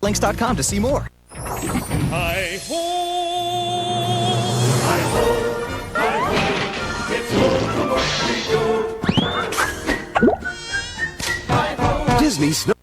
Links.com to see more. Hi-ho! Hi-ho! Hi-ho! It's home from work we go. Hi-ho! Disney Snow.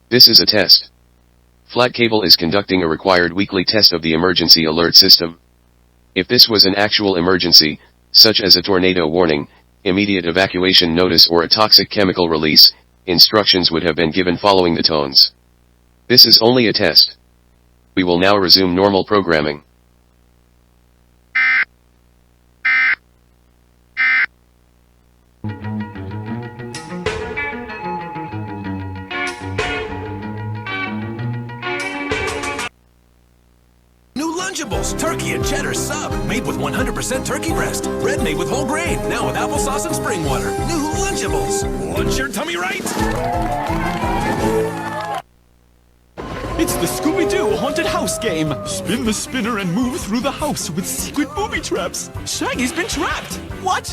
This is a test. FLAGCABLE is conducting a required weekly test of the emergency alert system. If this was an actual emergency, such as a tornado warning, immediate evacuation notice or a toxic chemical release, instructions would have been given following the tones. This is only a test. We will now resume normal programming. Lunchables, turkey and cheddar sub, made with 100% turkey breast. Bread made with whole grain, now with applesauce and spring water. New Lunchables. Lunch your tummy right? It's the Scooby-Doo haunted house game. Spin the spinner and move through the house with secret booby traps. Shaggy's been trapped. What?